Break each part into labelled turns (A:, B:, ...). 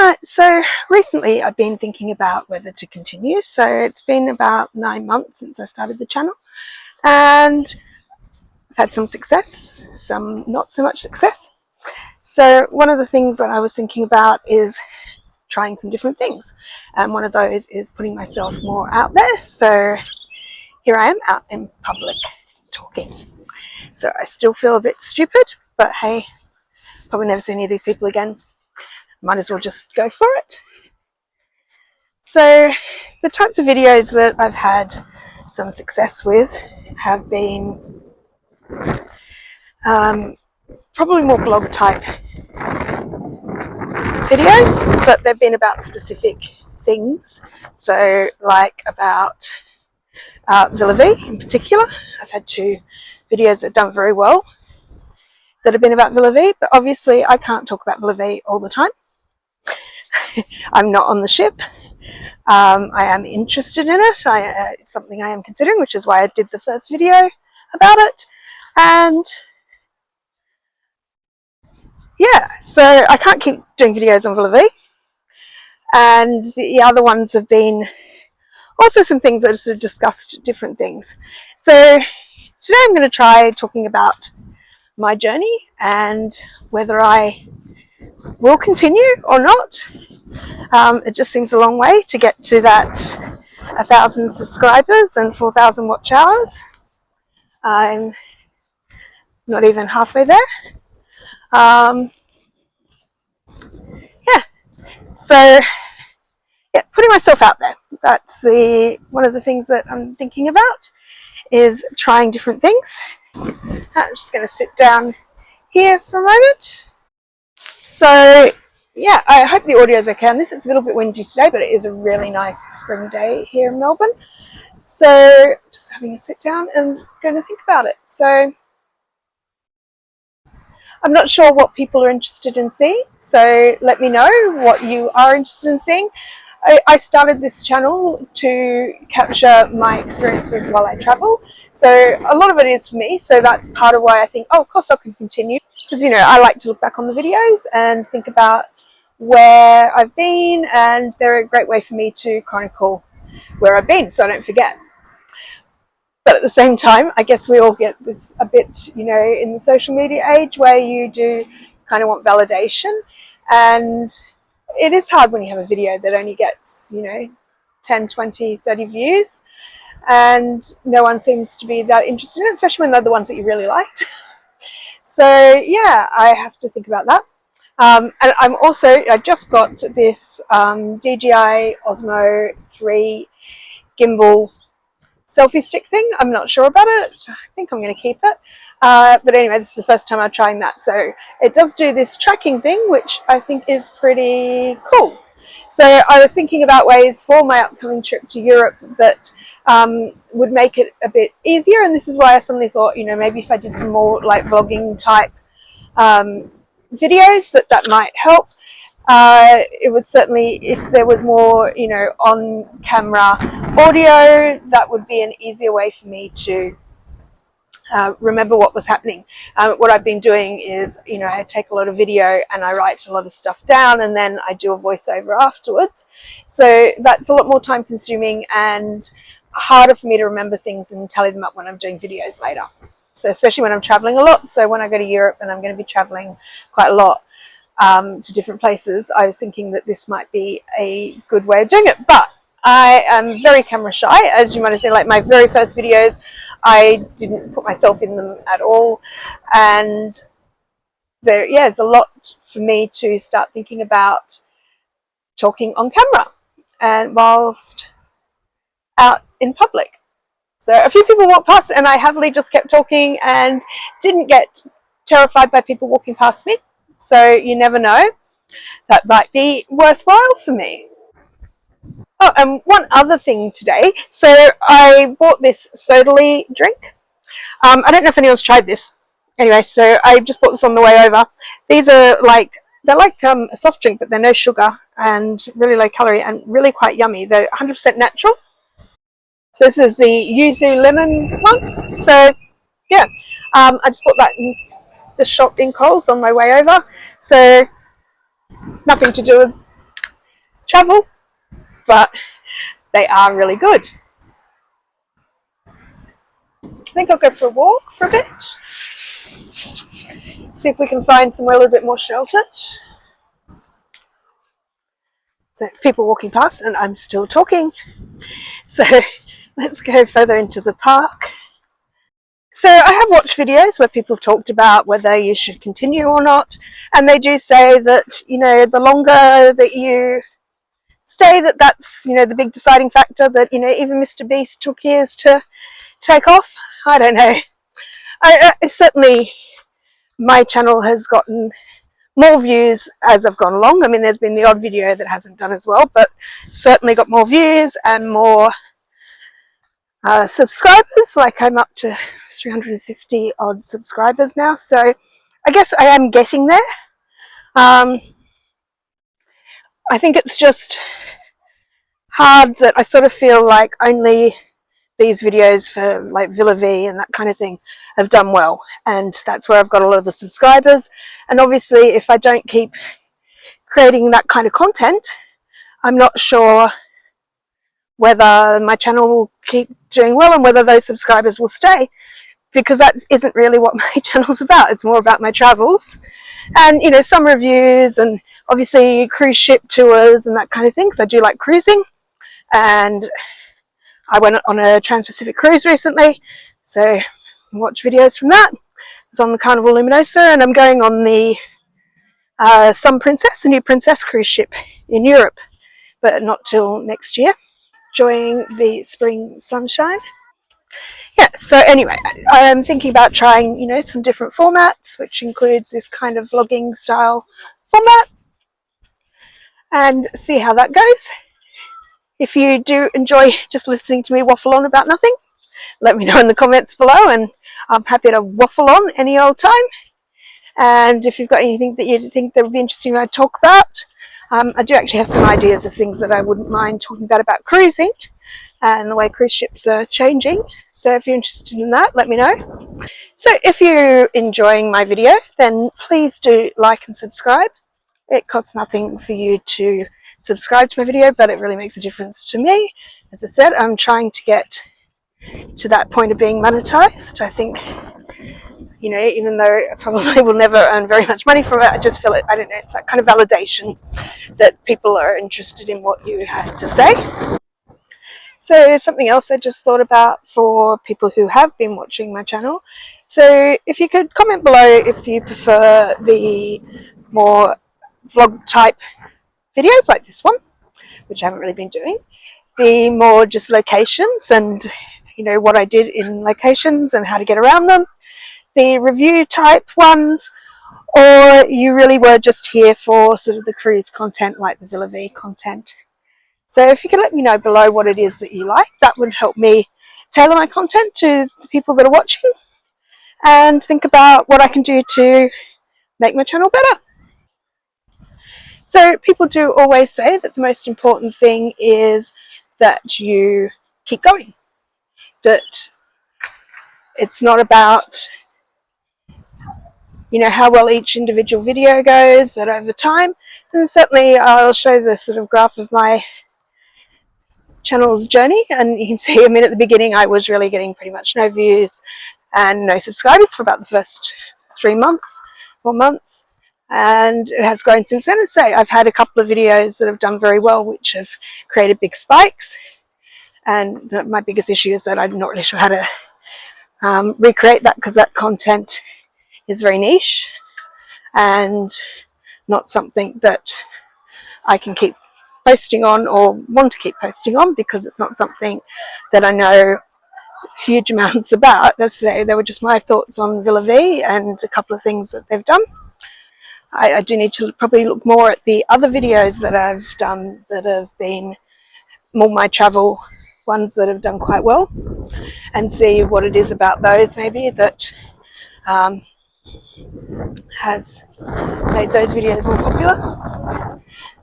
A: Right, so recently I've been thinking about whether to continue. So it's been about 9 months since I started the channel, and I've had some success, some not so much success. So one of the things that I was thinking about is trying some different things, and one of those is putting myself more out there. So here I am out in public talking. So I still feel a bit stupid, but hey, probably never see any of these people again. Might as well just go for it. So the types of videos that I've had some success with have been probably more blog type videos, but they've been about specific things. So like about Villa V in particular. I've had 2 videos that have done very well that have been about Villa V, but obviously I can't talk about Villa V all the time. I'm not on the ship. I am interested in it. It's something I am considering, which is why I did the first video about it. And yeah, so I can't keep doing videos on Villa V. And the other ones have been also some things that have discussed different things. So today I'm going to try talking about my journey and whether I will continue or not. It just seems a long way to get to that 1,000 subscribers and 4,000 watch hours. I'm not even halfway there. Yeah, so yeah, putting myself out there. That's one of the things that I'm thinking about, is trying different things. I'm just going to sit down here for a moment. So yeah, I hope the audio is okay on this. It's a little bit windy today, but it is a really nice spring day here in Melbourne. So just having a sit down and going to think about it. So I'm not sure what people are interested in seeing, so let me know what you are interested in seeing. I started this channel to capture my experiences while I travel, so a lot of it is for me, so that's part of why I think, oh, of course I can continue, because I like to look back on the videos and think about where I've been, and they're a great way for me to chronicle where I've been so I don't forget. But at the same time, I guess we all get this a bit, in the social media age, where you do kind of want validation. And it is hard when you have a video that only gets, 10, 20, 30 views. And no one seems to be that interested in it, especially when they're the ones that you really liked. So yeah, I have to think about that. And I just got this DJI Osmo 3 gimbal selfie stick thing. I'm not sure about it. I think I'm going to keep it. But anyway, this is the first time I'm trying that. So it does do this tracking thing, which I think is pretty cool. So I was thinking about ways for my upcoming trip to Europe that would make it a bit easier. And this is why I suddenly thought, maybe if I did some more like vlogging type videos, that might help. It was certainly, if there was more, on camera audio, that would be an easier way for me to remember what was happening. What I've been doing is, I take a lot of video and I write a lot of stuff down, and then I do a voiceover afterwards. So that's a lot more time consuming and harder for me to remember things and tally them up when I'm doing videos later. So especially when I'm traveling a lot. So when I go to Europe, and I'm going to be traveling quite a lot, to different places, I was thinking that this might be a good way of doing it. But I am very camera shy, as you might have seen. Like my very first videos, I didn't put myself in them at all, and there's a lot for me to start thinking about talking on camera and whilst out in public. So a few people walked past, and I happily just kept talking and didn't get terrified by people walking past me. So you never know, that might be worthwhile for me. Oh, and one other thing today. So I bought this ShouldIKeepGoing drink. I don't know if anyone's tried this. Anyway, so I just bought this on the way over. These are they're like a soft drink, but they're no sugar and really low calorie and really quite yummy. They're 100% natural. So this is the yuzu lemon one. So yeah, I just bought that in the shop in Coles on my way over. So nothing to do with travel, but they are really good. I think I'll go for a walk for a bit, see if we can find somewhere a little bit more sheltered. So people walking past and I'm still talking. So let's go further into the park. So I have watched videos where people have talked about whether you should continue or not, and they do say that, you know, the longer that you stay, that's, you know, the big deciding factor, that, you know, even Mr. Beast took years to take off. I don't know. I certainly, my channel has gotten more views as I've gone along. I mean, there's been the odd video that hasn't done as well, but certainly got more views and more subscribers. Like, I'm up to 350 odd subscribers now, so I guess I am getting there. I think it's just hard that I sort of feel like only these videos for like Villa V and that kind of thing have done well, and that's where I've got a lot of the subscribers. And obviously if I don't keep creating that kind of content, I'm not sure whether my channel will keep doing well and whether those subscribers will stay, because that isn't really what my channel's about. It's more about my travels and, you know, some reviews and obviously cruise ship tours and that kind of thing, because I do like cruising, and I went on a Trans-Pacific cruise recently, so watch videos from that. It's on the Carnival Luminosa, and I'm going on the Sun Princess, the new Princess cruise ship in Europe, but not till next year. Enjoying the spring sunshine. Yeah, so anyway, I'm thinking about trying, you know, some different formats, which includes this kind of vlogging style format, and see how that goes. If you do enjoy just listening to me waffle on about nothing, let me know in the comments below, and I'm happy to waffle on any old time. And if you've got anything that you think that would be interesting I'd talk about, I do actually have some ideas of things that I wouldn't mind talking about cruising and the way cruise ships are changing. So if you're interested in that, let me know. So if you're enjoying my video, then please do like and subscribe. It costs nothing for you to subscribe to my video, but it really makes a difference to me. As I said, I'm trying to get to that point of being monetized. I think, you know, even though I probably will never earn very much money from it, I just feel it, I don't know, it's that kind of validation that people are interested in what you have to say. So something else I just thought about for people who have been watching my channel. So if you could comment below if you prefer the more vlog type videos like this one, which I haven't really been doing, the more just locations and, you know, what I did in locations and how to get around them, the review type ones, or you really were just here for sort of the cruise content like the Villa V content. So if you could let me know below what it is that you like, that would help me tailor my content to the people that are watching and think about what I can do to make my channel better. So people do always say that the most important thing is that you keep going, that it's not about, you know, how well each individual video goes, that over time, and certainly I'll show the sort of graph of my channel's journey, and you can see, I mean, at the beginning I was really getting pretty much no views and no subscribers for about the first 4 months, and it has grown since then. And say I've had a couple of videos that have done very well, which have created big spikes, and my biggest issue is that I'm not really sure how to recreate that, because that content is very niche and not something that I can keep posting on or want to keep posting on, because it's not something that I know huge amounts about. As I say, they were just my thoughts on Villa V and a couple of things that they've done. I do need to probably look more at the other videos that I've done that have been more my travel ones that have done quite well, and see what it is about those maybe that has made those videos more popular.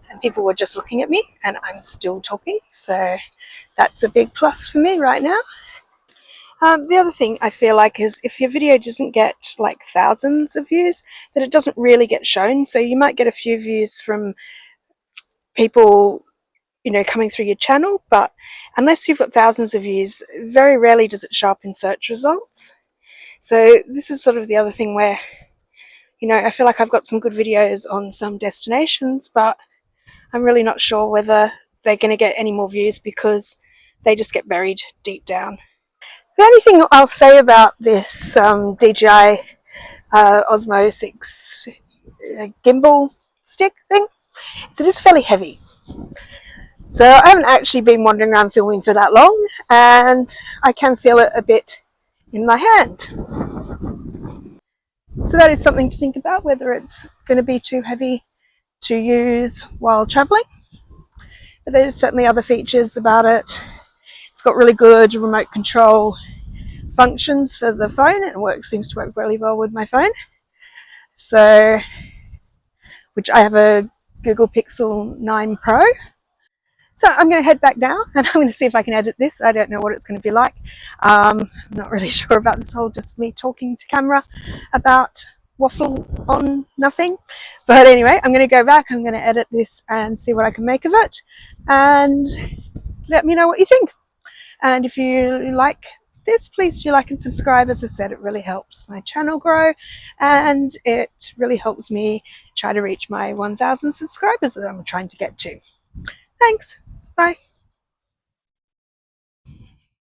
A: And people were just looking at me and I'm still talking, so that's a big plus for me right now. The other thing I feel like is if your video doesn't get like thousands of views, that it doesn't really get shown. So you might get a few views from people coming through your channel, but unless you've got thousands of views, very rarely does it show up in search results. So this is sort of the other thing where, I feel like I've got some good videos on some destinations, but I'm really not sure whether they're going to get any more views because they just get buried deep down. The only thing I'll say about this DJI Osmo 6 gimbal stick thing is it is fairly heavy. So I haven't actually been wandering around filming for that long, and I can feel it a bit in my hand. So that is something to think about, whether it's going to be too heavy to use while traveling. But there's certainly other features about it. It's got really good remote control functions for the phone, and it seems to work really well with my phone. So, which I have a Google Pixel 9 Pro. So I'm going to head back down and I'm going to see if I can edit this. I don't know what it's going to be like. I'm not really sure about this whole just me talking to camera about waffle on nothing. But anyway, I'm going to go back. I'm going to edit this and see what I can make of it. And let me know what you think. And if you like this, please do like and subscribe. As I said, it really helps my channel grow and it really helps me try to reach my 1,000 subscribers that I'm trying to get to. Thanks. Bye.